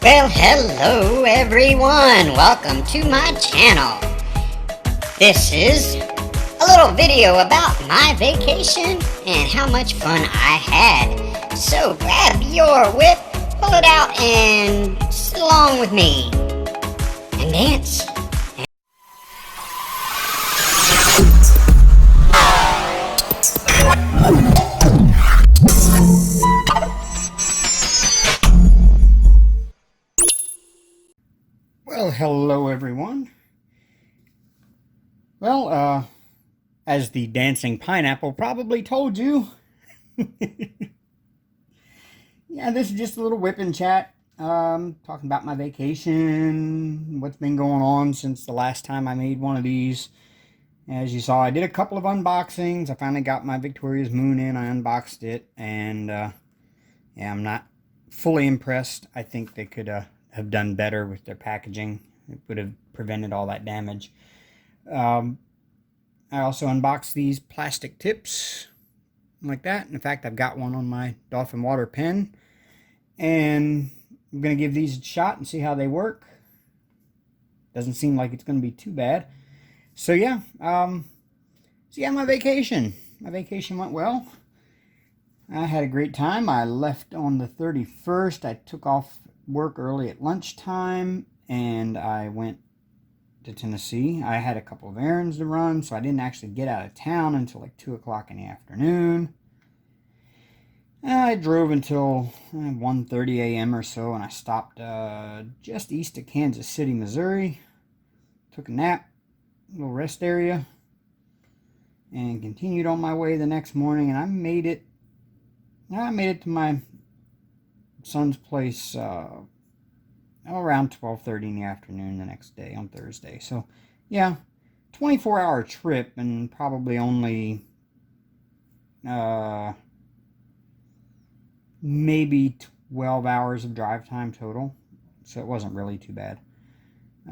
Well, hello everyone. Welcome to my channel. This is a little video about my vacation and how much fun I had. So grab your whip, pull it out, and sit along with me and dance. Well, hello everyone. Well, as the dancing pineapple probably told you, yeah, this is just a little whipping chat, talking about my vacation, what's been going on since the last time I made one of these. As you saw, I did a couple of unboxings. I finally got my Victoria's Moon in. I unboxed it, and yeah, I'm not fully impressed. I think they could have done better with their packaging. It would have prevented all that damage. I also unboxed these plastic tips like that. In fact, I've got one on my Dolphin Water pen, and I'm going to give these a shot and see how they work. Doesn't seem like it's going to be too bad. So yeah, my vacation. My vacation went well. I had a great time. I left on the 31st. I took off work early at lunchtime, and I went to Tennessee. I had a couple of errands to run, so I didn't actually get out of town until like 2 o'clock in the afternoon. I drove until 1:30 a.m. or so, and I stopped just east of Kansas City, Missouri. Took a nap, a little rest area, and continued on my way the next morning, and I made it to my son's place around 12:30 in the afternoon the next day on Thursday. So yeah, 24-hour trip and probably only maybe 12 hours of drive time total, so it wasn't really too bad.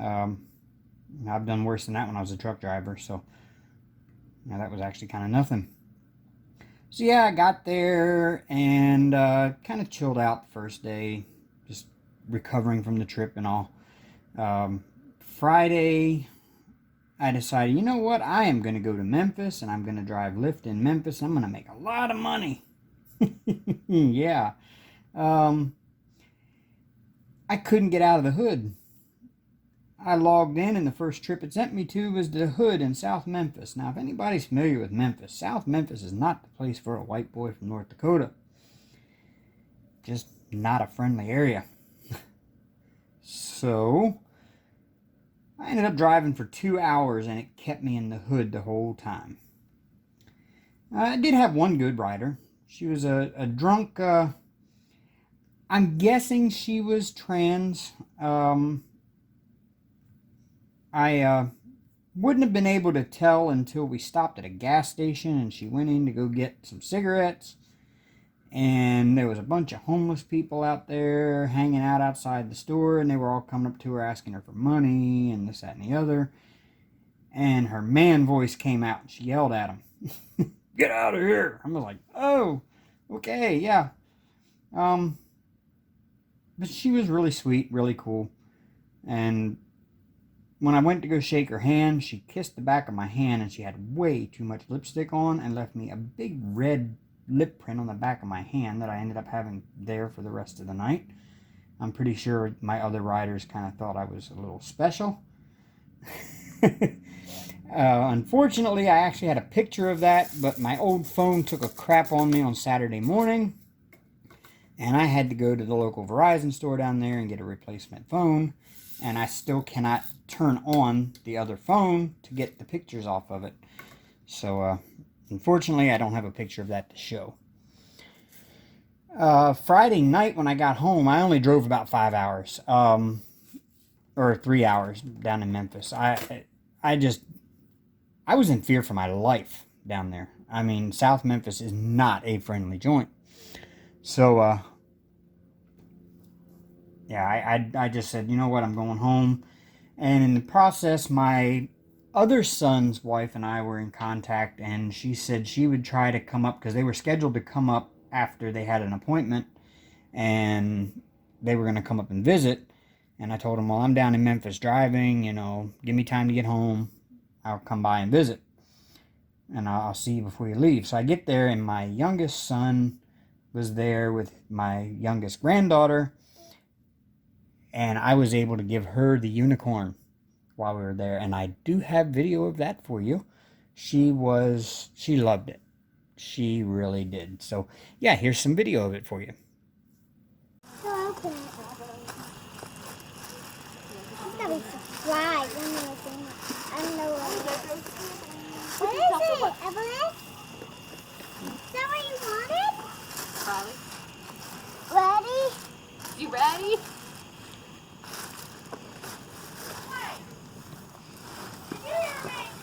I've done worse than that when I was a truck driver, so yeah, that was actually kind of nothing. So yeah, I got there and kind of chilled out the first day, just recovering from the trip and all. Friday, I decided, you know what, I am going to go to Memphis, and I'm going to drive Lyft in Memphis. I'm going to make a lot of money. Yeah. I couldn't get out of the hood. I logged in, and the first trip it sent me to was the hood in South Memphis. Now, if anybody's familiar with Memphis, South Memphis is not the place for a white boy from North Dakota. Just not a friendly area. So I ended up driving for 2 hours, and it kept me in the hood the whole time. I did have one good rider. She was a drunk, I'm guessing she was trans. I wouldn't have been able to tell until we stopped at a gas station, and she went in to go get some cigarettes, and there was a bunch of homeless people out there hanging out outside the store, and they were all coming up to her asking her for money and this, that, and the other. And her man voice came out, and she yelled at him, "Get out of here!" I was like, "Oh, okay, yeah." But she was really sweet, really cool. And when I went to go shake her hand, she kissed the back of my hand, and she had way too much lipstick on and left me a big red lip print on the back of my hand that I ended up having there for the rest of the night. I'm pretty sure my other riders kind of thought I was a little special. Unfortunately, I actually had a picture of that, but my old phone took a crap on me on Saturday morning, and I had to go to the local Verizon store down there and get a replacement phone, and I still cannot turn on the other phone to get the pictures off of it. So, unfortunately, I don't have a picture of that to show. Friday night when I got home, I only drove about 5 hours, or 3 hours down in Memphis. I was in fear for my life down there. I mean, South Memphis is not a friendly joint. So, yeah, I just said, you know what, I'm going home. And in the process, my other son's wife and I were in contact, and she said she would try to come up, because they were scheduled to come up after they had an appointment, and they were going to come up and visit. And I told them, well, I'm down in Memphis driving, give me time to get home. I'll come by and visit. And I'll see you before you leave. So I get there, and my youngest son was there with my youngest granddaughter. And I was able to give her the unicorn while we were there. And I do have video of that for you. She loved it. She really did. So, yeah, here's some video of it for you. Subscribe. I don't know what is it, Evelyn? Is that what you wanted? Ready? You ready?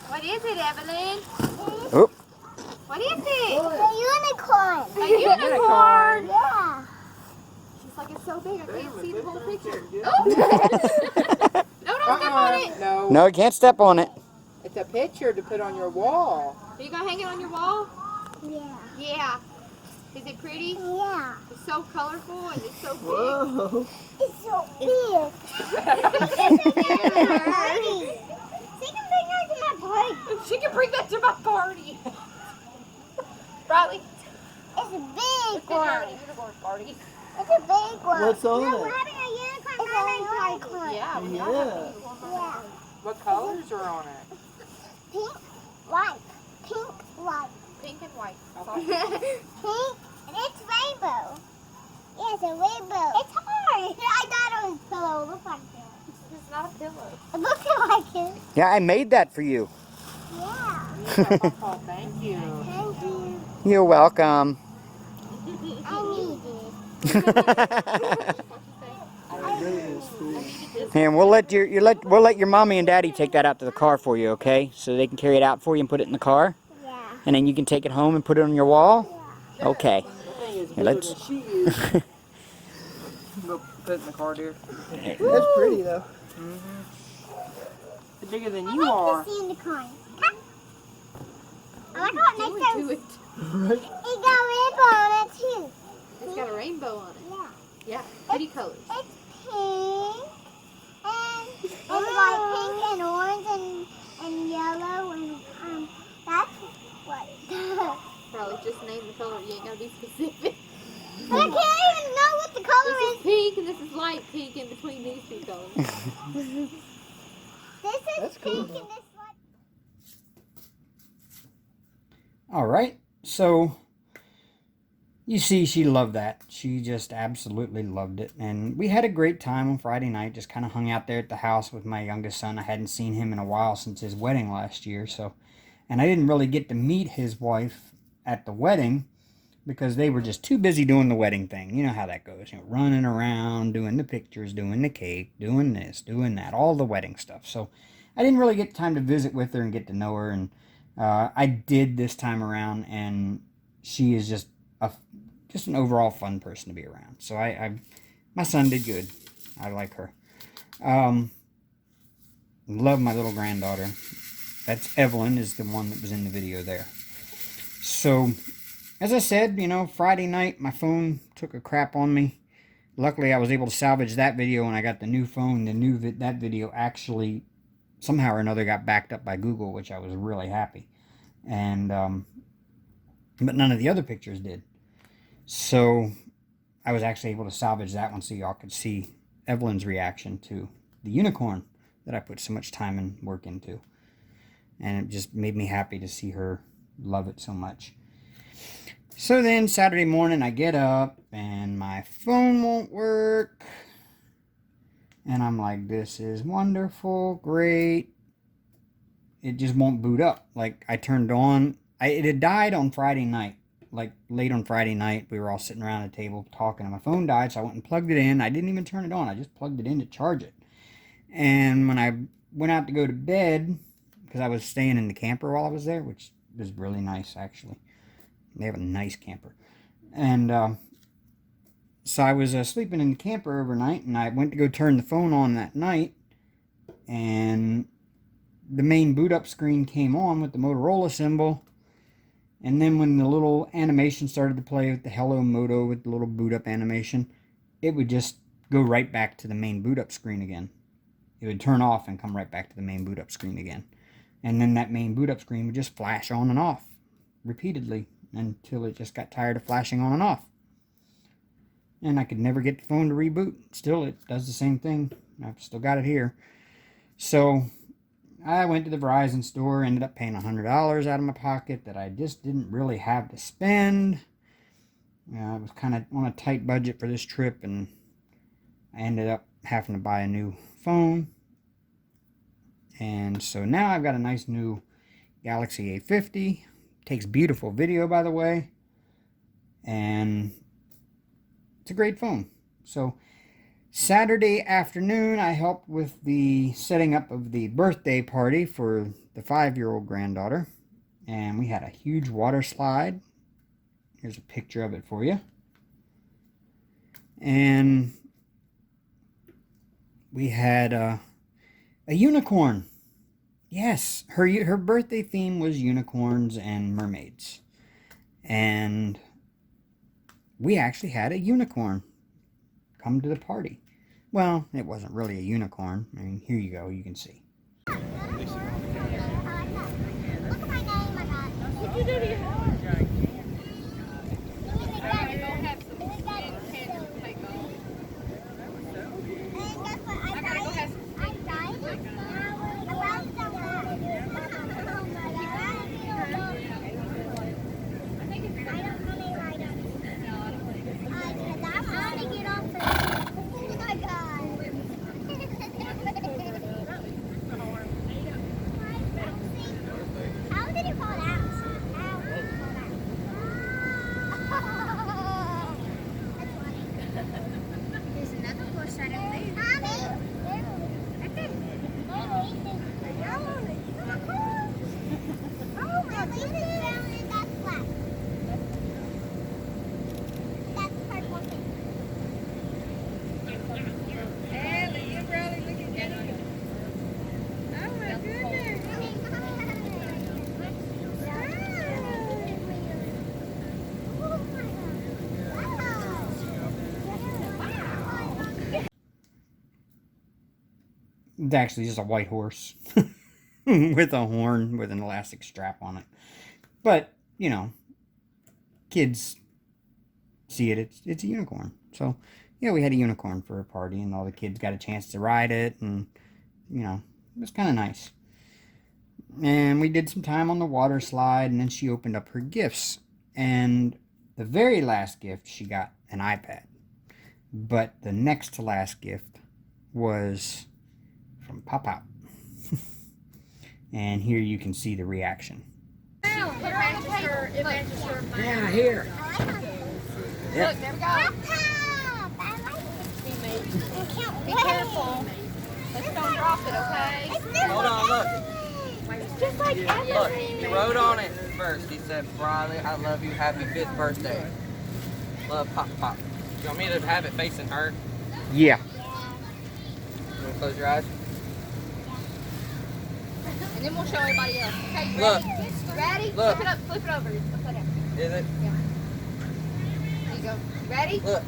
What is it, Evelyn? Oh. What is it? A unicorn. A unicorn. Yeah. She's like, it's so big, I can't see the whole picture. Oh! No, don't step on it. No, you can't step on it. It's a picture to put on your wall. Are you going to hang it on your wall? Yeah. Yeah. Is it pretty? Yeah. It's so colorful and it's so big. Whoa. It's so big. She can bring that to my party. Riley. It's a big Let's one. get a unicorn party. It's a big one. What's on No, we're it? having a unicorn party. Yeah, we Yeah. got a unicorn party. Yeah. What colors are on it? Pink, white. Pink, white. Pink and white. Pink, and it's rainbow. Yeah, it's a rainbow. It's hard. I thought it was a pillow. It looks like it. It's not a pillow. It looks like it. Yeah, I made that for you. Yeah. Oh, thank you. Thank you. You're welcome. I need it. And we'll let your mommy and daddy take that out to the car for you, okay? So they can carry it out for you and put it in the car, Yeah. and then you can take it home and put it on your wall. Okay. That thing is Here, bigger let's. than she is. We'll put it in the car, dear. That's pretty, though. It's bigger than you I are. like the unicorn. Come. I like how it makes Do those. it. It got rainbow on it too. It's got a rainbow on it. Yeah. Yeah, pretty colors. It's pink and it's like pink and orange and yellow and that's what it does. Probably just name the color. You ain't gotta be specific. But I can't even know what the color This is is. pink and this is light pink in between these two colors. This is That's cool. pink and this one. All right. So you see, she loved that. She just absolutely loved it. And we had a great time on Friday night. Just kind of hung out there at the house with my youngest son. I hadn't seen him in a while since his wedding last year. And I didn't really get to meet his wife at the wedding because they were just too busy doing the wedding thing. You know how that goes. Running around, doing the pictures, doing the cake, doing this, doing that, all the wedding stuff. So I didn't really get time to visit with her and get to know her. And I did this time around, and she is just an overall fun person to be around. So my son did good. I like her. Love my little granddaughter. That's Evelyn, is the one that was in the video there. So, as I said, Friday night my phone took a crap on me. Luckily, I was able to salvage that video when I got the new phone. That video actually somehow or another got backed up by Google, which I was really happy. And but none of the other pictures did. So I was actually able to salvage that one so y'all could see Evelyn's reaction to the unicorn that I put so much time and work into. And it just made me happy to see her love it so much. So then Saturday morning I get up and my phone won't work. And I'm like, this is wonderful, great. It just won't boot up. Like I turned on, it had died on Friday night. Like late on Friday night, we were all sitting around a table talking and my phone died. So I went and plugged it in. I didn't even turn it on. I just plugged it in to charge it. And when I went out to go to bed, because I was staying in the camper while I was there, which was really nice actually. They have a nice camper. And so I was sleeping in the camper overnight, and I went to go turn the phone on that night, and the main boot up screen came on with the Motorola symbol. And then when the little animation started to play with the Hello Moto with the little boot up animation, it would just go right back to the main boot up screen again. It would turn off and come right back to the main boot up screen again. And then that main boot up screen would just flash on and off repeatedly until it just got tired of flashing on and off. And I could never get the phone to reboot. Still, it does the same thing. I've still got it here. So I went to the Verizon store, ended up paying $100 out of my pocket that I just didn't really have to spend. I was kind of on a tight budget for this trip, and I ended up having to buy a new phone. And so now I've got a nice new Galaxy A50. Takes beautiful video, by the way. And it's a great phone. So Saturday afternoon, I helped with the setting up of the birthday party for the 5-year-old granddaughter. And we had a huge water slide. Here's a picture of it for you. And we had a unicorn. Yes, her birthday theme was unicorns and mermaids. And we actually had a unicorn come to the party. Well, it wasn't really a unicorn. I mean, here you go, you can see. Look at my name I got. What'd you do to your heart? How did it fall out? There's another horse right up there. Mommy! Oh, my leaf is brown and that's black. That's purple too. Ellie, you're really looking good. Oh my goodness. It's actually just a white horse with a horn with an elastic strap on it. But, you know, kids see it, it's a unicorn. So, yeah, we had a unicorn for a party, and all the kids got a chance to ride it, and, you know, it was kind of nice. And we did some time on the water slide, and then she opened up her gifts. And the very last gift, she got an iPad. But the next to last gift was from Pop Out. And here you can see the reaction. Yeah, here. Look, there we go. Be careful. Let's don't drop it, okay? Hold on, look. It's just like Look, he wrote on it first. He said, Briley, I love you. Happy 5th birthday. Love, Pop Pop. You want me to have it facing her? Yeah. You want to close your eyes? And then we'll show everybody else. Okay, you Look. ready? Ready? Look. Flip it up, flip it over. Upside down. Is it? There you go. Ready? Look.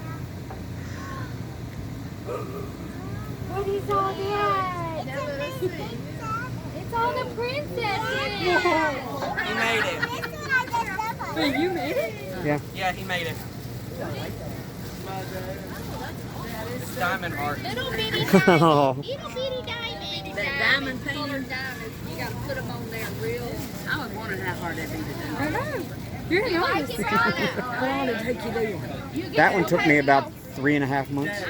What is all that? Now let us see. It's all the princesses. He made it. Wait, you made it? Yeah, he made it. It's diamond heart. Little bitty Oh. diamonds. Little bitty diamonds. That diamond Colored painter. diamonds. You gotta put them on there real. I was wondering how hard that'd be to do. I know. You're an artist. How long did it take you to do? That one took me about 3.5 months.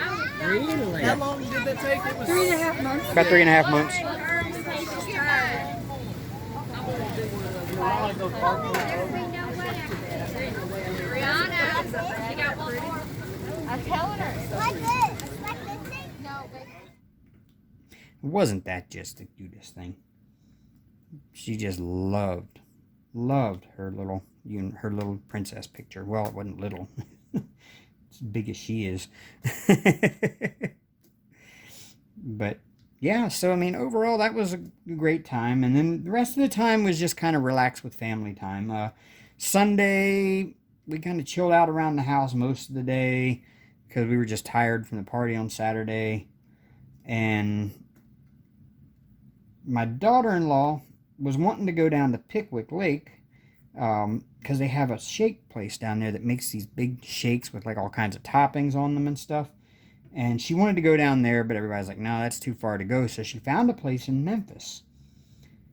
Really? How long did that take? It was 3.5 months. About 3.5 months. Brianna, she got one more. I'm telling her. Like this. Like this thing. No, baby. Wasn't that just the cutest thing? She just loved her little princess picture. Well, it wasn't little. It's as big as she is. But yeah, so I mean, overall that was a great time. And then the rest of the time was just kind of relaxed with family time. Sunday we kind of chilled out around the house most of the day. because we were just tired from the party on Saturday. And my daughter-in-law was wanting to go down to Pickwick Lake because they have a shake place down there that makes these big shakes with like all kinds of toppings on them and stuff. And she wanted to go down there, but everybody's like, no, that's too far to go. So she found a place in Memphis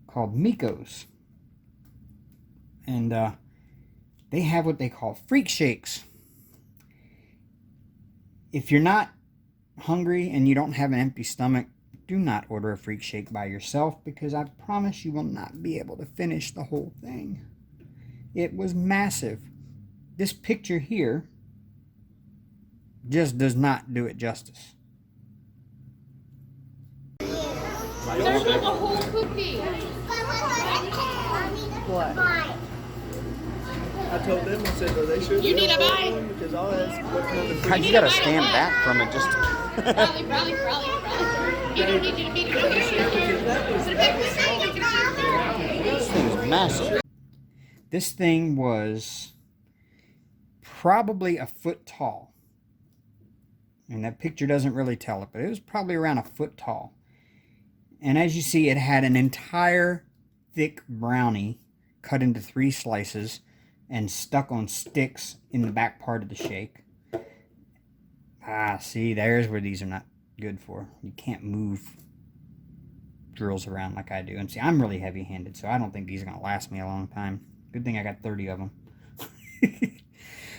called Miko's. And they have what they call freak shakes. If you're not hungry and you don't have an empty stomach, do not order a freak shake by yourself, because I promise you will not be able to finish the whole thing. It was massive. This picture here just does not do it justice. There's like a whole cookie. What? I told them, I said, they should. You need a bite? Because I'll ask what's on the fridge. You gotta stand back from it just. Probably. You don't need you to beat it. This thing is massive. This thing was probably a foot tall. And that picture doesn't really tell it, but it was probably around a foot tall. And as you see, it had an entire thick brownie cut into 3 slices and stuck on sticks in the back part of the shake. See, there's where these are not good for. You can't move drills around like I do. And see, I'm really heavy-handed, so I don't think these are going to last me a long time. Good thing I got 30 of them.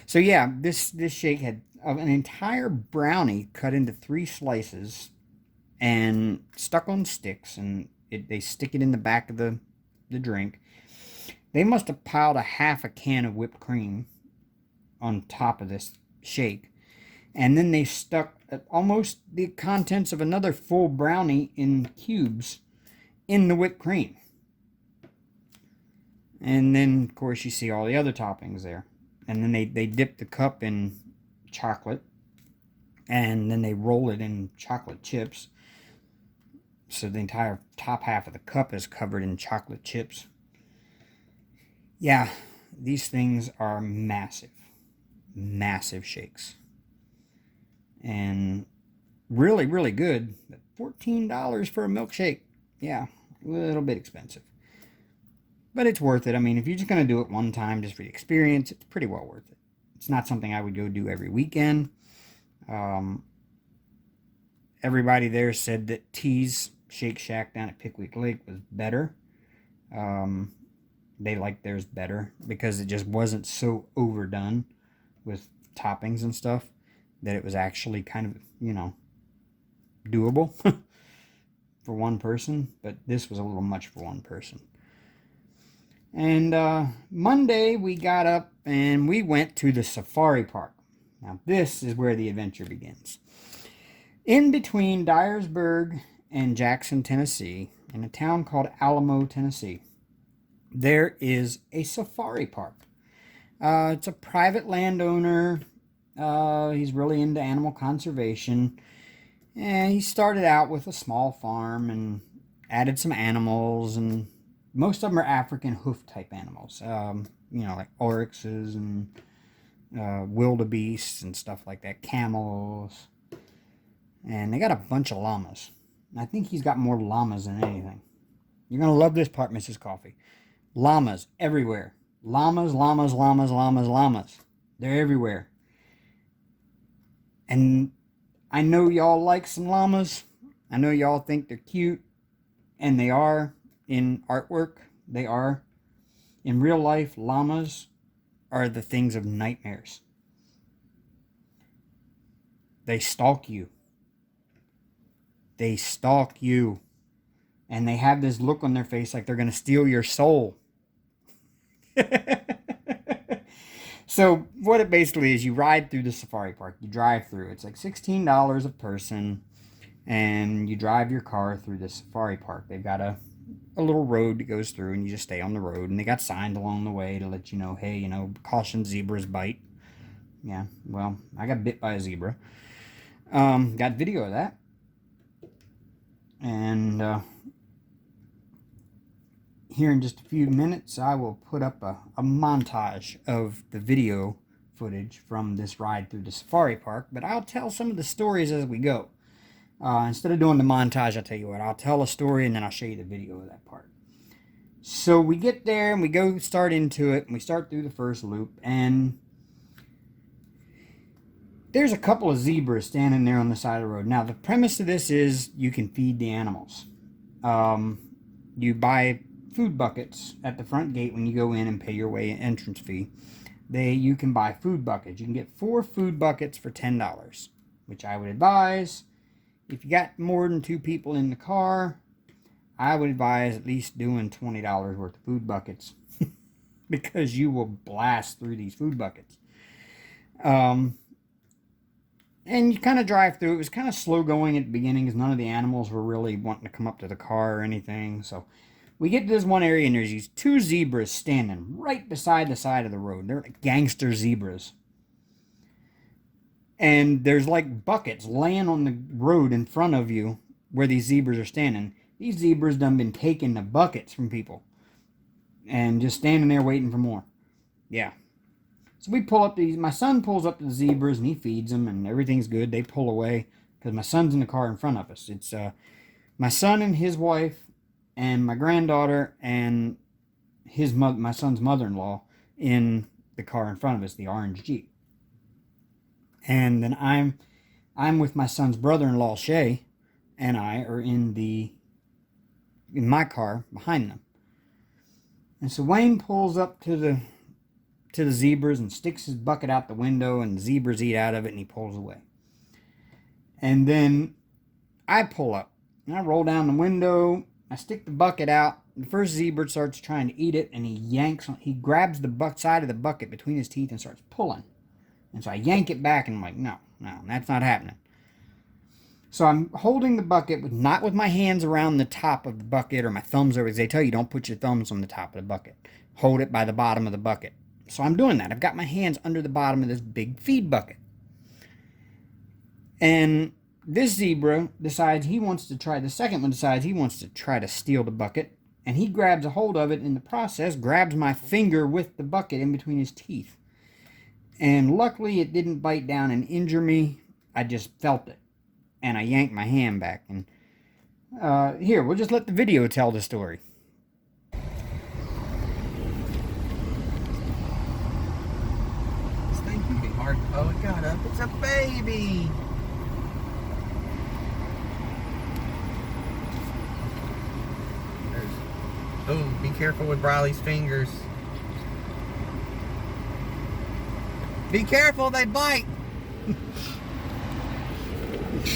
So yeah, this shake had an entire brownie cut into 3 slices and stuck on sticks, and they stick it in the back of the drink. They must have piled a half a can of whipped cream on top of this shake, and then they stuck almost the contents of another full brownie in cubes in the whipped cream. And then, of course, you see all the other toppings there. And then they dip the cup in chocolate, and then they roll it in chocolate chips. So the entire top half of the cup is covered in chocolate chips. Yeah, these things are massive. Massive shakes. And really, really good. $14 for a milkshake. Yeah, a little bit expensive. But it's worth it. I mean, if you're just going to do it one time just for the experience, it's pretty well worth it. It's not something I would go do every weekend. Everybody there said that T's Shake Shack down at Pickwick Lake was better. They liked theirs better because it just wasn't so overdone with toppings and stuff that it was actually kind of, doable for one person. But this was a little much for one person. And Monday we got up and we went to the safari park. Now this is where the adventure begins. In between Dyersburg and Jackson, Tennessee, in a town called Alamo, Tennessee, there is a safari park. It's a private landowner. He's really into animal conservation. And he started out with a small farm and added some animals, and most of them are African hoof type animals, like oryxes and wildebeests and stuff like that, camels. And they got a bunch of llamas. I think he's got more llamas than anything. You're going to love this part, Mrs. Coffee. Llamas everywhere. Llamas. They're everywhere. And I know y'all like some llamas. I know y'all think they're cute. And they are. In artwork, they are. In real life, llamas are the things of nightmares. They stalk you. They stalk you. And they have this look on their face like they're going to steal your soul. So what it basically is, you ride through the safari park. You drive through. It's like $16 a person. And you drive your car through the safari park. They've got a little road that goes through, and you just stay on the road, and they got signs along the way to let you know, hey, caution, zebras bite. Yeah, well, I got bit by a zebra. Got video of that. And here in just a few minutes, I will put up a montage of the video footage from this ride through the safari park, but I'll tell some of the stories as we go. Instead of doing the montage, I'll tell you what, I'll tell a story and then I'll show you the video of that part. So we get there and we go start into it, and we start through the first loop, and there's a couple of zebras standing there on the side of the road. Now, the premise of this is you can feed the animals. You buy food buckets at the front gate when you go in and pay your way entrance fee. You can buy food buckets. You can get 4 food buckets for $10, which I would advise. If you got more than 2 people in the car, I would advise at least doing $20 worth of food buckets because you will blast through these food buckets. And you kind of drive through. It was kind of slow going at the beginning because none of the animals were really wanting to come up to the car or anything. So we get to this one area and there's these 2 zebras standing right beside the side of the road. They're like gangster zebras. And there's like buckets laying on the road in front of you where these zebras are standing. These zebras done been taking the buckets from people and just standing there waiting for more. Yeah. So we pull up these. My son pulls up to the zebras and he feeds them and everything's good. They pull away because my son's in the car in front of us. It's my son and his wife and my granddaughter and my son's mother-in-law in the car in front of us, the orange Jeep. And then I'm with my son's brother-in-law Shay, and I are in my car behind them. And so Wayne pulls up to the zebras and sticks his bucket out the window, and the zebras eat out of it and he pulls away. And then I pull up and I roll down the window, I stick the bucket out. The first zebra starts trying to eat it and he grabs the side of the bucket between his teeth and starts pulling. And so I yank it back and I'm like, no, that's not happening. So I'm holding the bucket, not with my hands around the top of the bucket or my thumbs over, because they tell you don't put your thumbs on the top of the bucket. Hold it by the bottom of the bucket. So I'm doing that. I've got my hands under the bottom of this big feed bucket. And this zebra decides the second one decides he wants to try to steal the bucket. And he grabs a hold of it, in the process, grabs my finger with the bucket in between his teeth. And luckily it didn't bite down and injure me. I just felt it. And I yanked my hand back. And here, we'll just let the video tell the story. This thing can be hard. Oh, it got up. It's a baby. Oh, be careful with Riley's fingers. Be careful, they bite.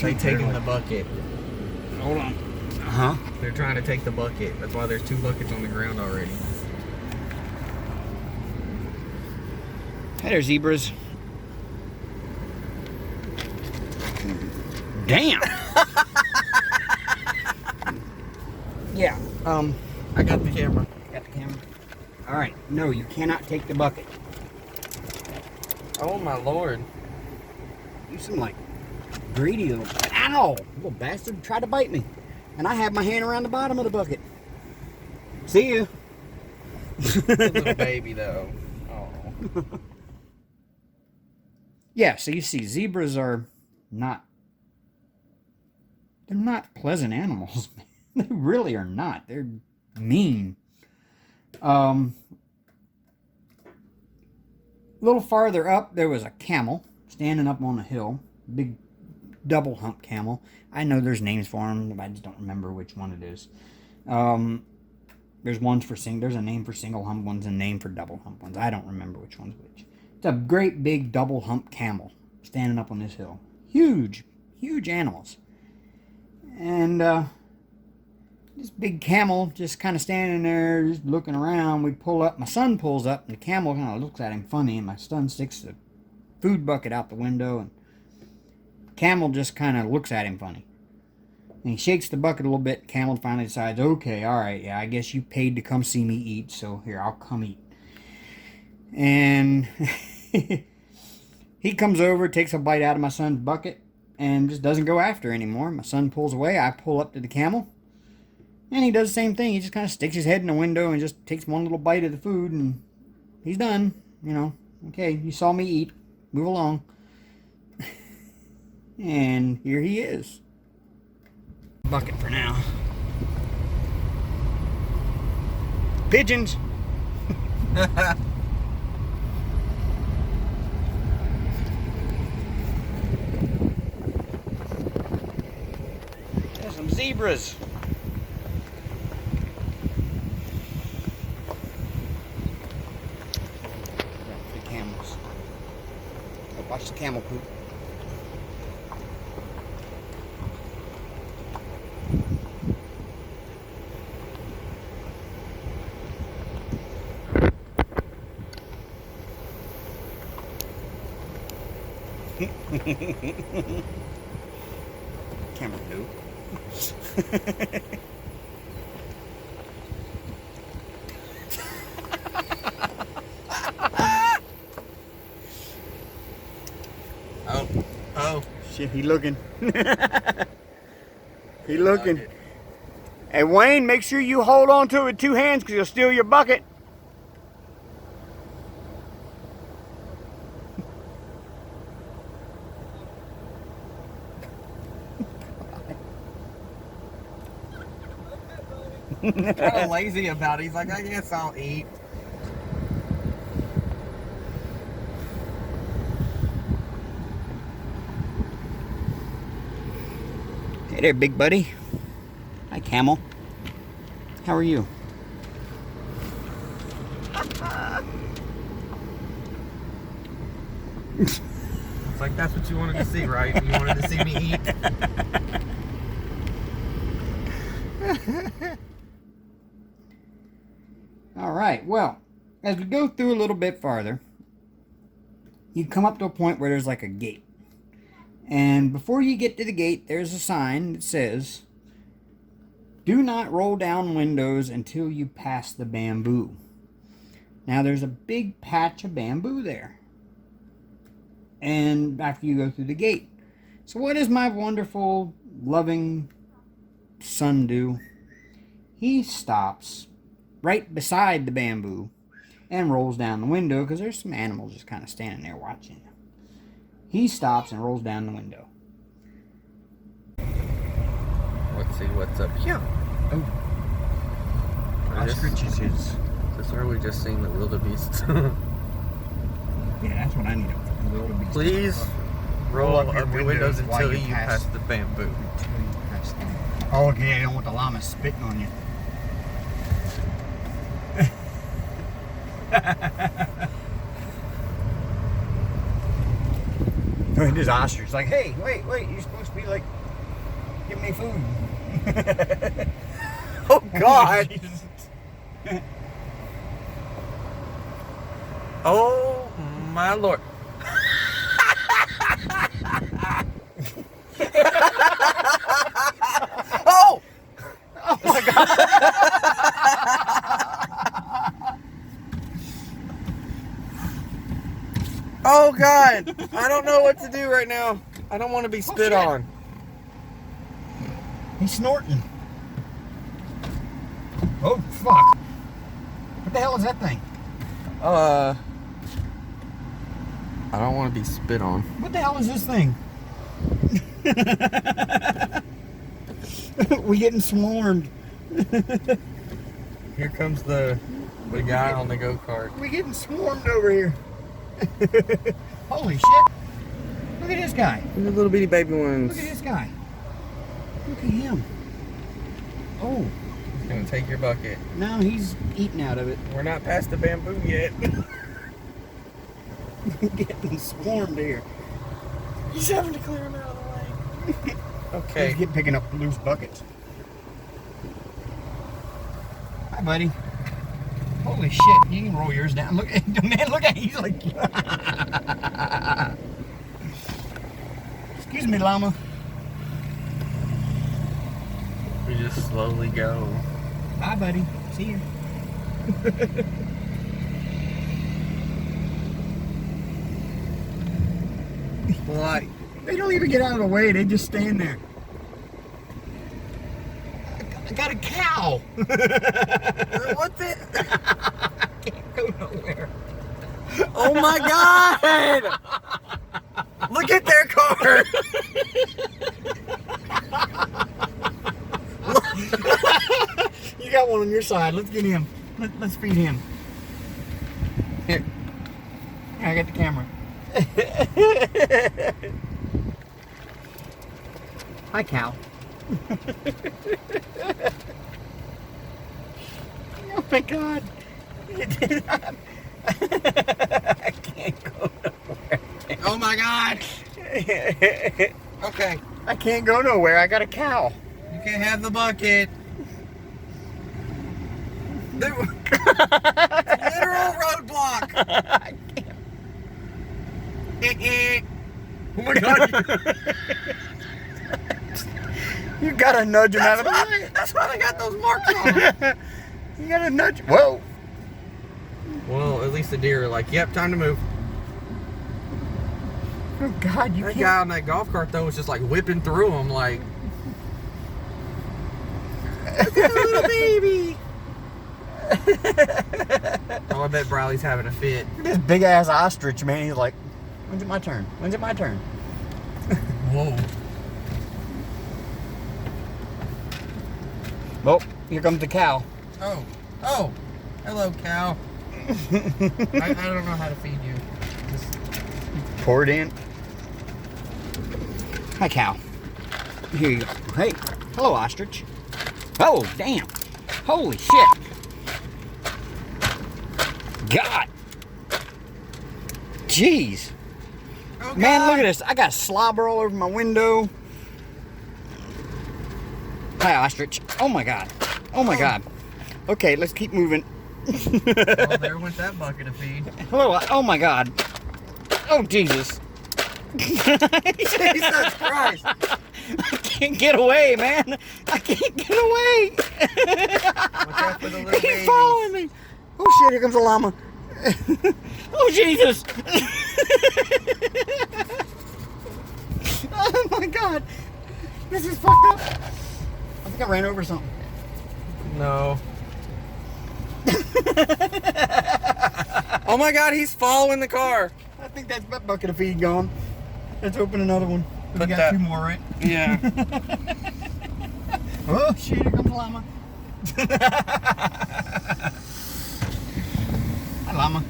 They taking the bucket. Hold on. They're trying to take the bucket. That's why there's 2 buckets on the ground already. Hey there, zebras. Damn. Yeah. I got the camera. Got the camera. All right. No, you cannot take the bucket. Oh my lord. You some like greedy little. Ow! Little bastard tried to bite me, and I have my hand around the bottom of the bucket. See you. Little baby though. Oh. Yeah. So you see, zebras are not. They're not pleasant animals. They really are not. They're mean. A little farther up, there was a camel standing up on a hill. Big double hump camel. I know there's names for them, but I just don't remember which one it is. There's a name for single hump ones and a name for double hump ones. I don't remember which one's which. It's a great big double hump camel standing up on this hill. Huge, huge animals. And this big camel just kind of standing there, just looking around. We pull up. My son pulls up, and the camel kind of looks at him funny. And my son sticks the food bucket out the window, and the camel just kind of looks at him funny. And he shakes the bucket a little bit. The camel finally decides, okay, all right, yeah, I guess you paid to come see me eat, so here, I'll come eat. And he comes over, takes a bite out of my son's bucket, and just doesn't go after anymore. My son pulls away. I pull up to the camel. And he does the same thing. He just kind of sticks his head in the window and just takes one little bite of the food, and he's done. You know, Okay, you saw me eat. Move along. And here he is. Bucket for now. Pigeons. There's some zebras. The camels. Oh, watch the camel poop. Camera poop. Oh. Shit, he looking. He looking. Hey, Wayne, make sure you hold on to it with 2 hands because he'll steal your bucket. Kind of lazy about it. He's like, I guess I'll eat. Hey there, big buddy. Hi, camel. How are you? It's like, that's what you wanted to see, right? You wanted to see me eat. All right, well, as we go through a little bit farther, you come up to a point where there's like a gate. And before you get to the gate, there's a sign that says, "Do not roll down windows until you pass the bamboo." Now, there's a big patch of bamboo there. And after you go through the gate. So what does my wonderful, loving son do? He stops right beside the bamboo and rolls down the window because there's some animals just kind of standing there watching. He stops and rolls down the window. Let's see what's up here. Oh. Ostriches is... This is where we just seen the wildebeest. Yeah, that's what I need. A wildebeest. Please roll up your windows until you pass the bamboo. Oh, okay, I don't want the llama spitting on you. This ostrich like, hey, wait, you're supposed to be like, give me food. Oh, God. Oh, my Lord. Oh! Oh, my God. Oh, God. I don't know what to do right now. I don't want to be spit on. He's snorting. Oh, fuck. What the hell is that thing? I don't want to be spit on. What the hell is this thing? We getting swarmed. Here comes the guy on the go-kart. We getting swarmed over here. Holy shit. Look at this guy. The little bitty baby ones. Look at this guy. Look at him. Oh. He's gonna take your bucket. No, he's eating out of it. We're not past the bamboo yet. Getting swarmed here. He's having to clear him out of the way. Okay. He's picking up loose buckets. Hi, buddy. Holy shit! You can roll yours down. Look, man, look at he's like. Excuse me, llama. We just slowly go. Bye, buddy. See you. Like, They don't even get out of the way. They just stand there. I got a cow. what's it? Can't go nowhere. Oh my God! Look at their car! You got one on your side. Let's get him. Let's feed him. Here. I got the camera. Hi, cow. Oh my God. You did not. I can't go nowhere. Oh my God! Okay, I can't go nowhere. I got a cow. you can have the bucket. Literal roadblock. Oh my God! You gotta nudge him out of the way. That's why they got those marks on them. You gotta nudge. Whoa. Well, at least the deer are like, yep, time to move. Oh God, you That can't. guy on that golf cart though was just like whipping through them, like, look at the little baby. Oh, I bet Briley's having a fit. This big ass ostrich, man. He's like, when's it my turn? When's it my turn? Whoa. Well, here comes the cow. Oh, hello, cow. I don't know how to feed you. Just Pour it in. Hi, cow. Here you go. Hey, hello, ostrich. Oh, damn. Holy shit. God. Jeez. oh, Man, God. look at this. I got slobber all over my window. Hi, ostrich. Oh, my God. Oh, my God. Okay, let's keep moving. Well, there went that bucket of feed. Hello. Oh, my God. Oh, Jesus. Jesus Christ. I can't get away, man. I can't get away. Watch out for the little He's babies. following me. Oh, shit. Here comes a llama. Oh, Jesus. Oh, my God. This is fucked up. I think I ran over something. No. Oh my God, he's following the car. I think that's that bucket of feed gone. Let's open another one. We Put got that- 2 more, right? Yeah. Oh, shit. Here comes a llama. Hi, llama.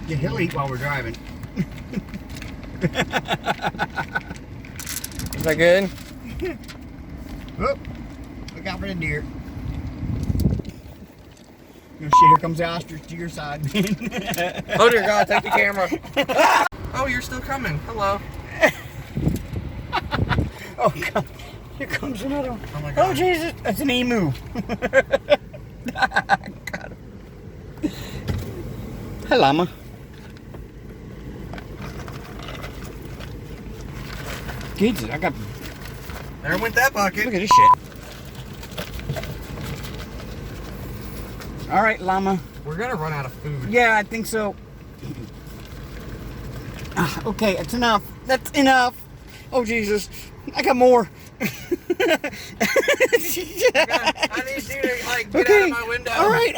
Yeah, he'll eat while we're driving. Is that good? Oh, look out for the deer. Oh, shit, here comes the ostrich to your side. Oh dear God, take the camera. Ah! Oh, you're still coming. Hello. Oh, God. Here comes another one. Oh my God. Oh, Jesus. That's an emu. Got him. Hi, llama. Jesus, I got... There went that bucket. Look at this shit. All right, llama. We're gonna run out of food. Yeah, I think so. Okay, that's enough. That's enough. Oh, Jesus. I got more. I need you to like get out of my window. All right.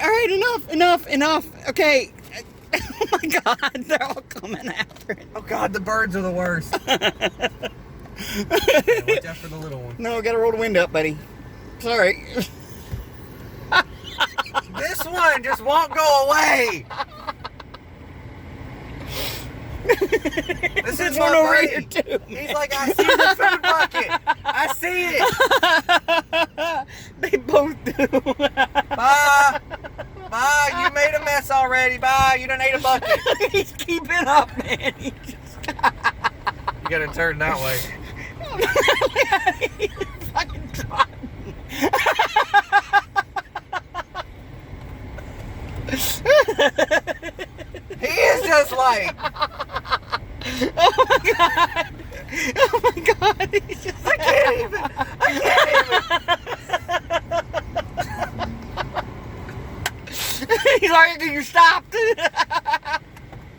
Enough. Okay. Oh my God, they're all coming after it. Oh God, the birds are the worst. Yeah, watch out for the little one. No, gotta roll the window up, buddy. Sorry. This one just won't go away. This is one my over buddy. here too. He's like, I see the food bucket. I see it. They both do. Bye. Bye. You made a mess already. Bye. You done ate a bucket. He's keeping up, man. He just... You gotta turn that way. He's fucking trotting. He is just like, Oh my God. Oh my God. He's just... I can't even. He's like, you stopped.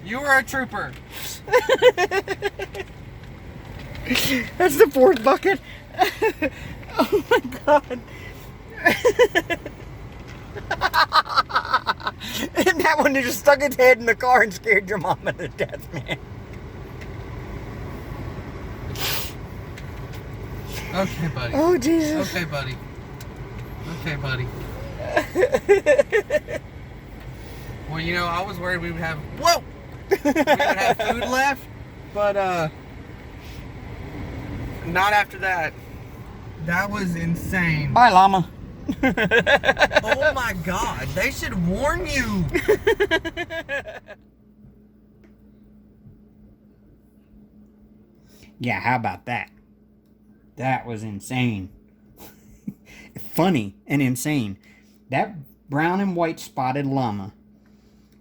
You were a trooper. That's the 4th bucket. Oh my God. And that one just stuck its head in the car and scared your mama to death, man. Okay, buddy. Oh, Jesus. Okay, buddy. Okay, buddy. Well, you know, I was worried we would have... Whoa! We would have food left, but, not after that. That was insane. Bye, llama. Oh my God, they should warn you. Yeah, how about that? That was insane. Funny and insane. That brown and white spotted llama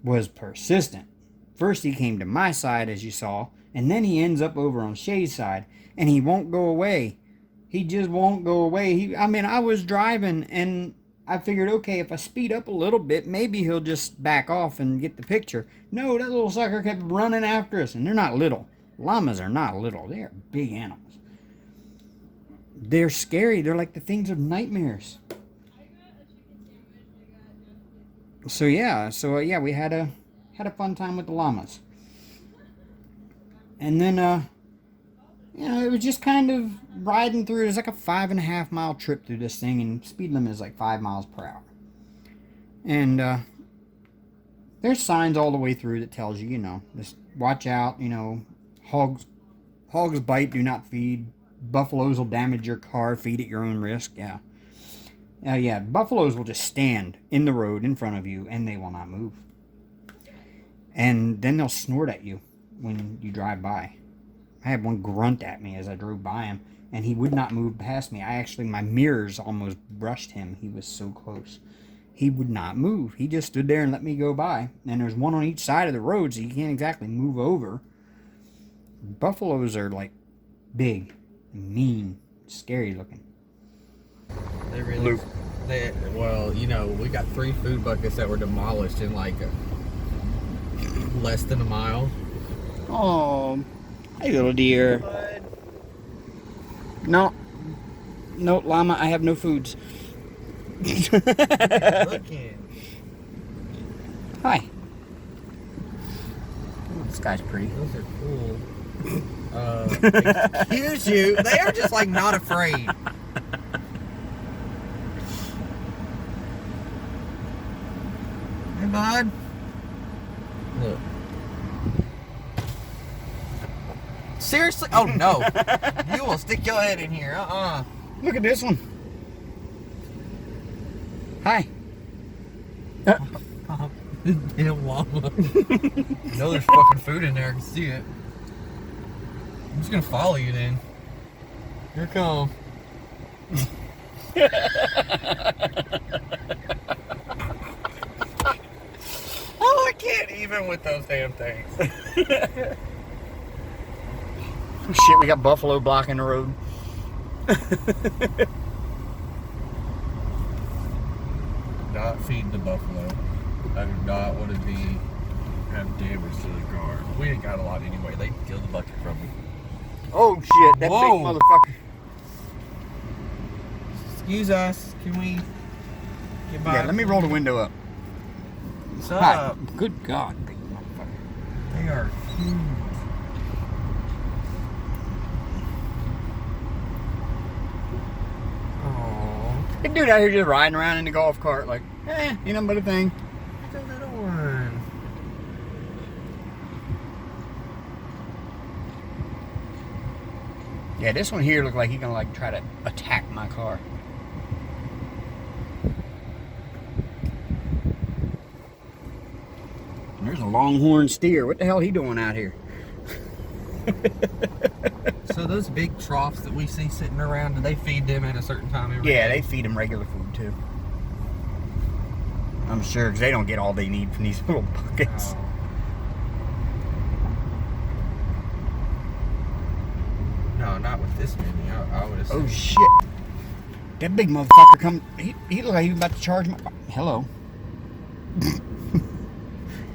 was persistent. First he came to my side, as you saw, and then he ends up over on Shay's side, and he won't go away. He just won't go away. I was driving, and I figured, okay, if I speed up a little bit, maybe he'll just back off and get the picture. No, that little sucker kept running after us, and they're not little. Llamas are not little. They are big animals. They're scary. They're like the things of nightmares. So yeah, we had a fun time with the llamas. And then it was just kind of riding through. It was like a 5.5 mile trip through this thing, and speed limit is like 5 miles per hour. And there's signs all the way through that tells you, just watch out, hogs bite, do not feed. Buffaloes will damage your car, feed at your own risk. Yeah, buffaloes will just stand in the road in front of you, and they will not move. And then they'll snort at you when you drive by. I had one grunt at me as I drove by him, and he would not move past me. My mirrors almost brushed him. He was so close. He would not move. He just stood there and let me go by. And there's one on each side of the road, so you can't exactly move over. Buffaloes are like big, mean, scary looking. They really... we got 3 food buckets that were demolished in like less than a mile. Oh, hey little dear. No, llama, I have no foods. Looking. Hi. Ooh, this guy's pretty. Those are cool. Excuse you. They are just like not afraid. Hey, bud. Look. Seriously? Oh no. You will stick your head in here. Look at this one. Hi. Damn llama. You know there's fucking food in there. I can see it. I'm just gonna follow you then. Here it come. Oh, I can't even with those damn things. Shit, we got buffalo blocking the road. Not feed the buffalo. I do not want to have damage to the car. We ain't got a lot anyway. They killed the bucket from me. Oh shit, that Whoa. big motherfucker. Excuse us. Can we get by? Yeah, let me roll the window up. What's Hi. up? Good God, big motherfucker. They are huge. Aww. Big dude out here just riding around in the golf cart like, but a thing. The little one. Yeah, this one here looked like he's gonna try to attack my car. And there's a longhorn steer. What the hell he doing out here? So those big troughs that we see sitting around, do they feed them at a certain time every Yeah, day? they feed them regular food too. I'm sure, because they don't get all they need from these little buckets. Oh. No, not with this many. I would assume. Oh shit! That big motherfucker come. He looked like he was about to charge my. Hello.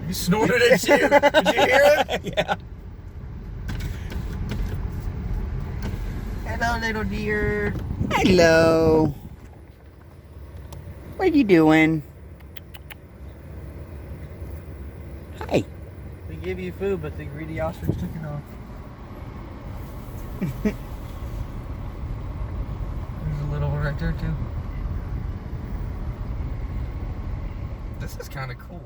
He snorted at you. Did you hear it? Yeah. Hello, little deer. Hello. What are you doing? give you food, but the greedy ostrich took it off. There's a little one right there too. This is kind of cool.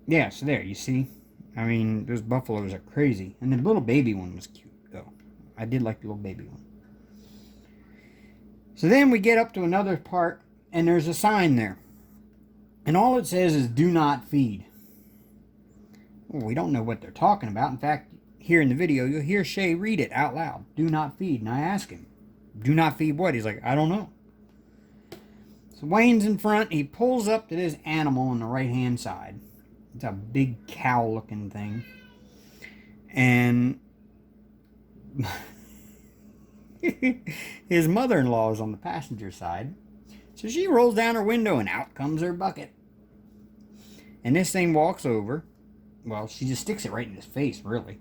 Yeah, so there, you see? I mean, those buffaloes are crazy. And the little baby one was cute, though. I did like the little baby one. So then we get up to another part, and there's a sign there. And all it says is, do not feed. Well, we don't know what they're talking about. In fact, here in the video, you'll hear Shay read it out loud. Do not feed. And I ask him, do not feed what? He's like, I don't know. So Wayne's in front. He pulls up to this animal on the right-hand side. It's a big cow-looking thing. And his mother-in-law is on the passenger side. So she rolls down her window and out comes her bucket. And this thing walks over. Well, she just sticks it right in his face, really.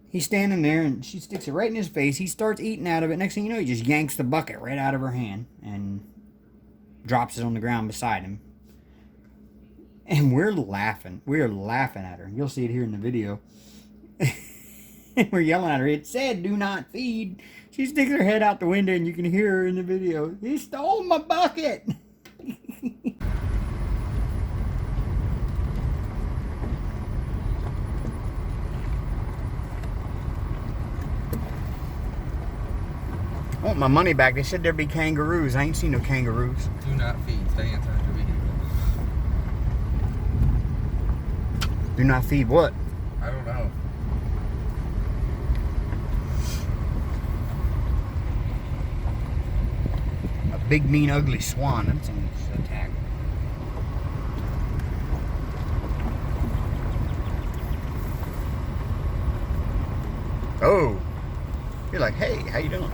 He's standing there and she sticks it right in his face. He starts eating out of it. Next thing you know, he just yanks the bucket right out of her hand and drops it on the ground beside him. And we're laughing. We're laughing at her. You'll see it here in the video. We're yelling at her. It said, do not feed. She sticks her head out the window and you can hear her in the video. He stole my bucket. I want my money back. They said there'd be kangaroos. I ain't seen no kangaroos. Do not feed. Stay inside your vehicle. Do not feed what? I don't know. A big, mean, ugly swan. That's an attack. Oh. You're like, hey, how you doing?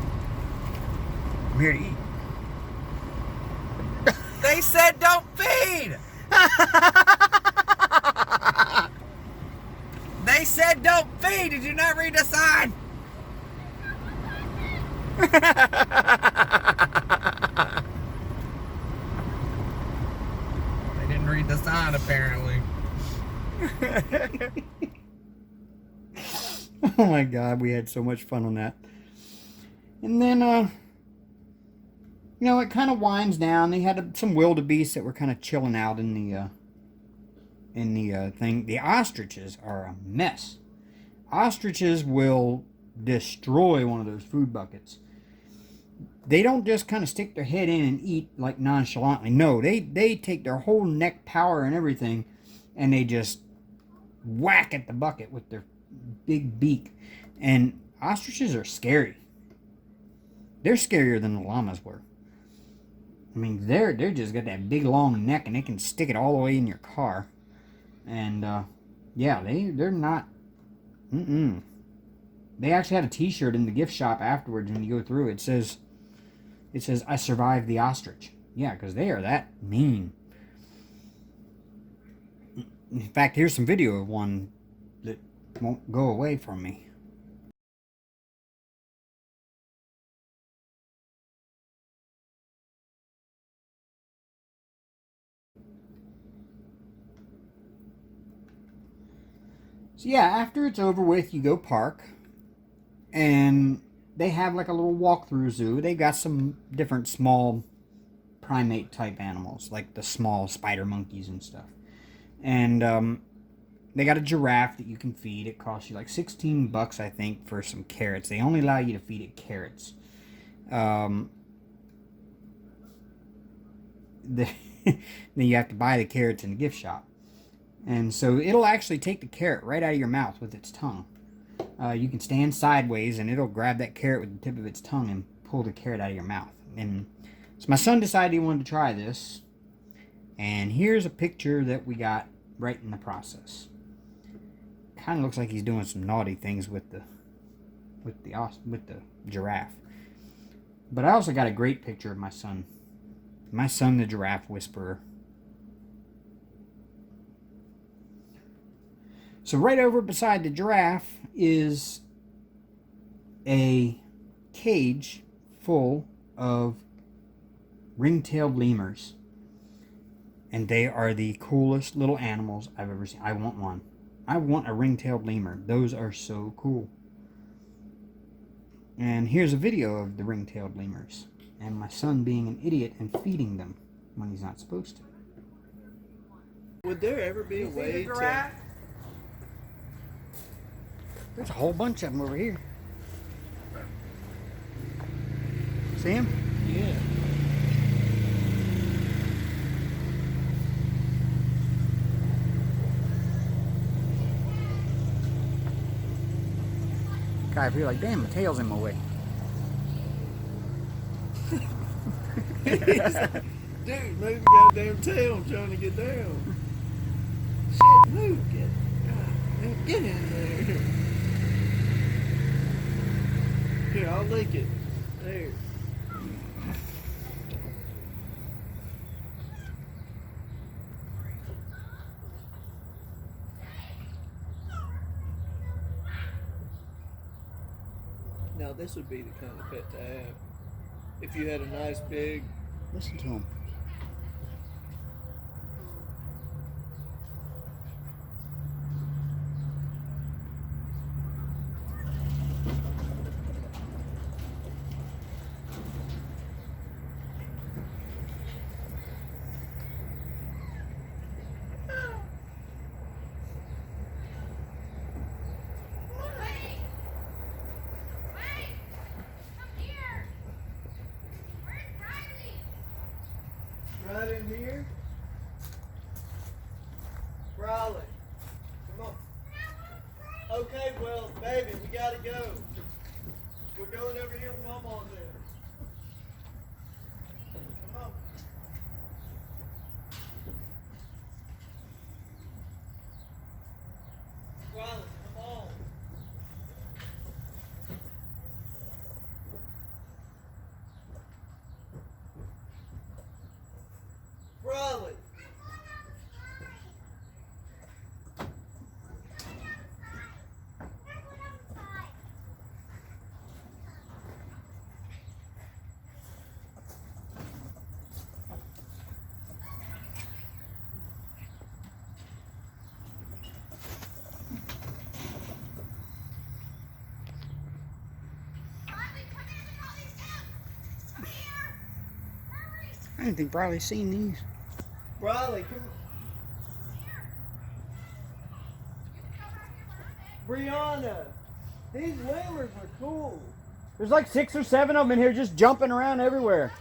I'm here to eat. They said don't feed! They said don't feed! Did you not read the sign? They didn't read the sign, apparently. Oh my God, we had so much fun on that. And then, you know, it kind of winds down. They had some wildebeest that were kind of chilling out in the thing. The ostriches are a mess. Ostriches will destroy one of those food buckets. They don't just kind of stick their head in and eat like nonchalantly. No, they take their whole neck power and everything, and they just whack at the bucket with their big beak. And ostriches are scary. They're scarier than the llamas were. I mean, they're just got that big long neck, and they can stick it all the way in your car. And yeah, they're not. They actually had a T-shirt in the gift shop afterwards. When you go through, it says, "I survived the ostrich." Yeah, because they are that mean. In fact, here's some video of one that won't go away from me. So yeah, after it's over with, you go park, and they have like a little walkthrough zoo. They got some different small primate type animals, like the small spider monkeys and stuff. And they got a giraffe that you can feed. It costs you like $16, I think, for some carrots. They only allow you to feed it carrots. Then you have to buy the carrots in the gift shop. And so it'll actually take the carrot right out of your mouth with its tongue. You can stand sideways and it'll grab that carrot with the tip of its tongue and pull the carrot out of your mouth. And so my son decided he wanted to try this. And here's a picture that we got right in the process. Kind of looks like he's doing some naughty things with the giraffe. But I also got a great picture of my son. My son, the giraffe whisperer. So right over beside the giraffe is a cage full of ring-tailed lemurs. And they are the coolest little animals I've ever seen. I want one. I want a ring-tailed lemur. Those are so cool. And here's a video of the ring-tailed lemurs. And my son being an idiot and feeding them when he's not supposed to. Would there ever be a way to... There's a whole bunch of them over here. See him? Yeah. I feel like, damn, my tail's in my way. Dude, move your goddamn tail. I'm trying to get down. Shit, move. Get in there. Here, I'll lick it. There. Now this would be the kind of pet to have. If you had a nice big... Listen to him. Right in here. Riley, come on. Okay, well, baby, we gotta go. We're going over here with Mama on there. Come on. Riley, come on. Riley. I didn't think Briley's seen these. Riley, come on. Brianna, these lemurs are cool. There's like 6 or 7 of them in here just jumping around everywhere.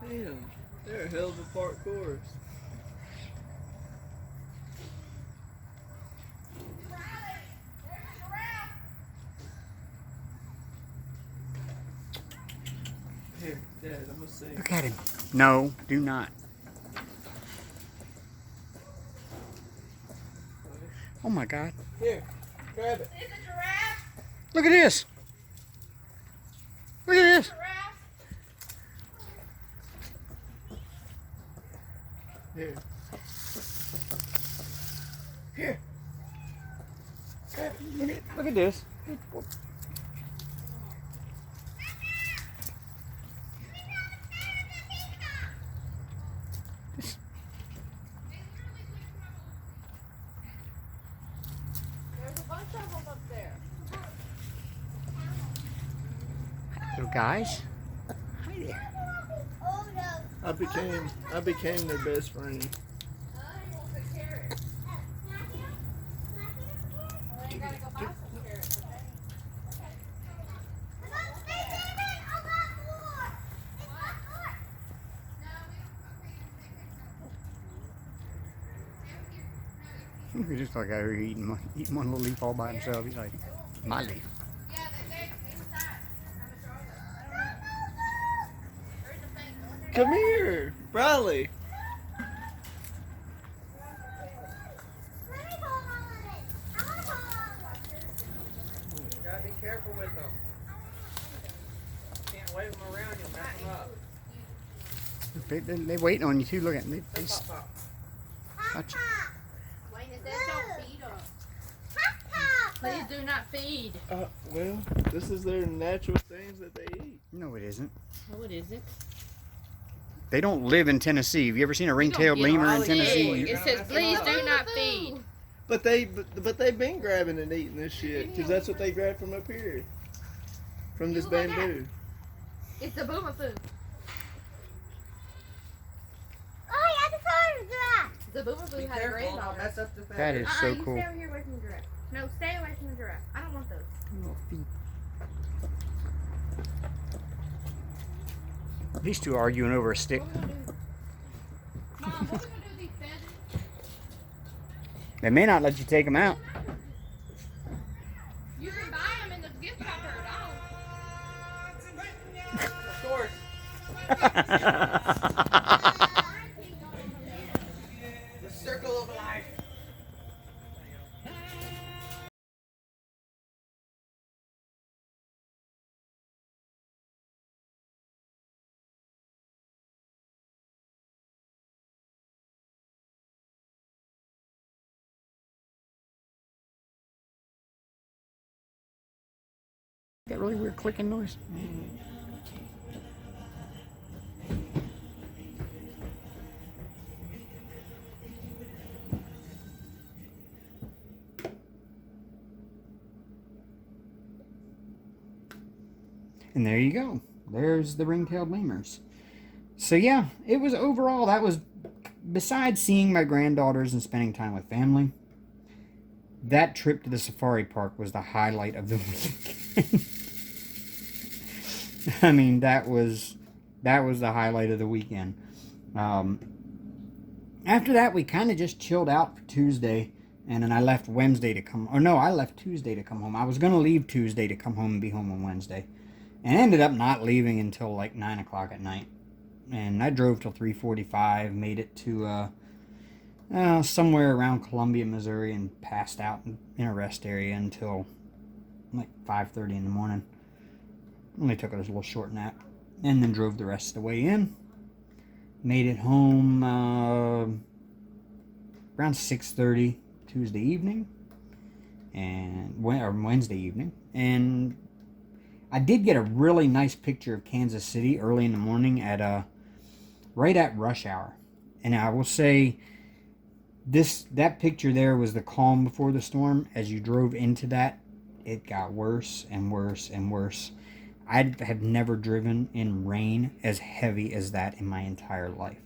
Damn, they're a hell of a parkourist. Here, Dad, I'm gonna see. Look at him. No, do not. Oh my God. Here, grab it. It's a giraffe. Look at this. Look at this. Giraffe. Here. Here. Grab it. Look at this. There's a bunch of them up there. Little guys. Hi there. Oh no. I became their best friend. He wants a carrot. Well, you gotta go buy some carrots, okay? He just like out here eating one little leaf all by himself. He's like, my leaf. Yeah, they're inside. There is a thing. Come here, Riley. You gotta be careful with them. Can't wave them around, you'll mess them up. They're waiting on you too. Look at them. They Pop, pop. watch. Wayne, it says don't feed them. Pop, pop. Please do not feed. Well, this is their natural things that they eat. No, it isn't. No, it isn't. They don't live in Tennessee. Have you ever seen a You ring-tailed don't get lemur in all these Tennessee? eggs. It says, please do not feed. But they've been grabbing and eating this shit because that's what they grab from up here, from this bamboo. It's the boomer food. Oh, yeah, the color of giraffe. The boomer Be food had a careful, don't granddaughter. mess up the feathers. That is so You cool. stay over here away from the giraffe. No, stay away from the giraffe. I don't want those. These two arguing over a stick. What are we gonna do? Mom, what are we gonna do with these feathers? They may not let you take them out. You can buy them in the gift shop for $1. Of course. The circle of life. That really weird clicking noise. And there you go. There's the ring-tailed lemurs. So yeah, it was overall, that was, besides seeing my granddaughters and spending time with family, that trip to the safari park was the highlight of the weekend. I mean, that was the highlight of the weekend. After that, we kind of just chilled out for Tuesday, and then I left Wednesday to come. Or no, I left Tuesday to come home. I was gonna leave Tuesday to come home and be home on Wednesday, and ended up not leaving until like 9 o'clock at night. And I drove till 3:45, made it to somewhere around Columbia, Missouri, and passed out in a rest area until like 5:30 in the morning. Only took a little short nap, and then drove the rest of the way in. Made it home around 6:30 Tuesday evening, or Wednesday evening, and I did get a really nice picture of Kansas City early in the morning at right at rush hour, and I will say that picture there was the calm before the storm. As you drove into that, it got worse and worse and worse. I have never driven in rain as heavy as that in my entire life.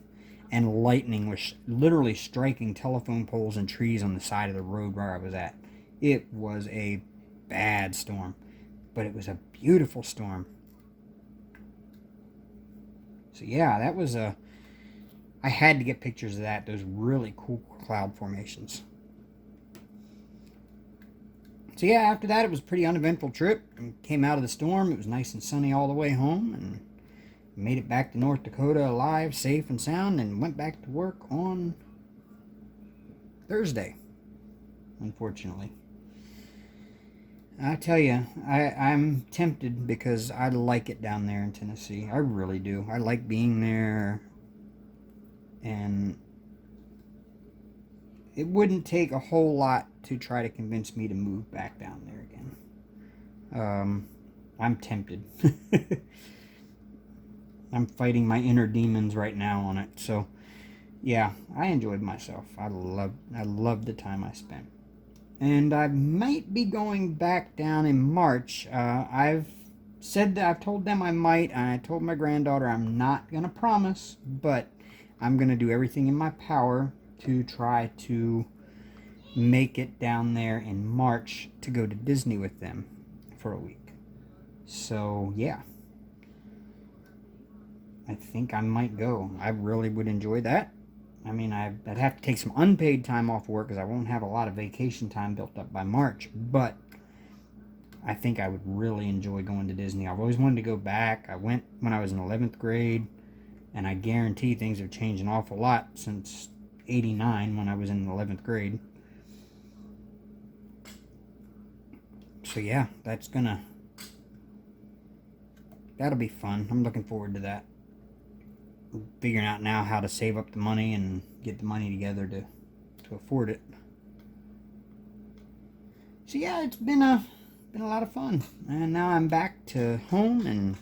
And lightning was literally striking telephone poles and trees on the side of the road where I was at. It was a bad storm, but it was a beautiful storm. So yeah, that was I had to get pictures of that, those really cool cloud formations. So yeah, after that, it was a pretty uneventful trip. Came out of the storm. It was nice and sunny all the way home, and made it back to North Dakota alive, safe and sound, and went back to work on Thursday, unfortunately. I tell you, I'm tempted because I like it down there in Tennessee. I really do. I like being there, and it wouldn't take a whole lot to try to convince me to move back down there again. I'm tempted. I'm fighting my inner demons right now on it. So, yeah, I enjoyed myself. I loved the time I spent. And I might be going back down in March. I've told them I might, and I told my granddaughter I'm not going to promise, but I'm going to do everything in my power to try to make it down there in March to go to Disney with them for a week. So, yeah. I think I might go. I really would enjoy that. I mean, I'd have to take some unpaid time off work because I won't have a lot of vacation time built up by March, but I think I would really enjoy going to Disney. I've always wanted to go back. I went when I was in 11th grade, and I guarantee things have changed an awful lot since 89 when I was in 11th grade. So yeah, that'll be fun. I'm looking forward to that. Figuring out now how to save up the money and get the money together to afford it. So yeah, it's been a lot of fun, and now I'm back to home and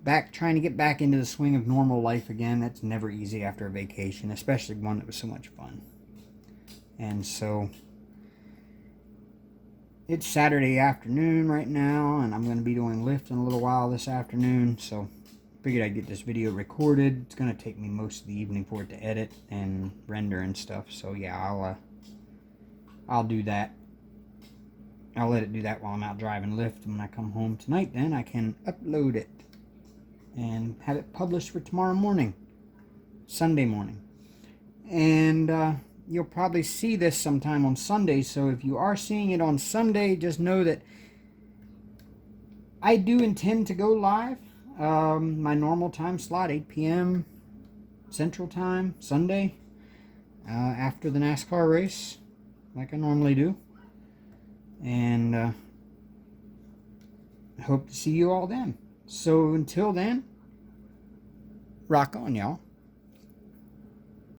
back trying to get back into the swing of normal life again. That's never easy after a vacation, especially one that was so much fun. And so it's Saturday afternoon right now, and I'm going to be doing Lyft in a little while this afternoon, so figured I'd get this video recorded. It's going to take me most of the evening for it to edit and render and stuff, so yeah, I'll do that. I'll let it do that while I'm out driving Lyft, and when I come home tonight, then I can upload it and have it published for tomorrow morning, Sunday morning. And you'll probably see this sometime on Sunday, so if you are seeing it on Sunday, just know that I do intend to go live. My normal time slot, 8 p.m. Central Time, Sunday, after the NASCAR race, like I normally do. And I hope to see you all then. So until then, rock on, y'all.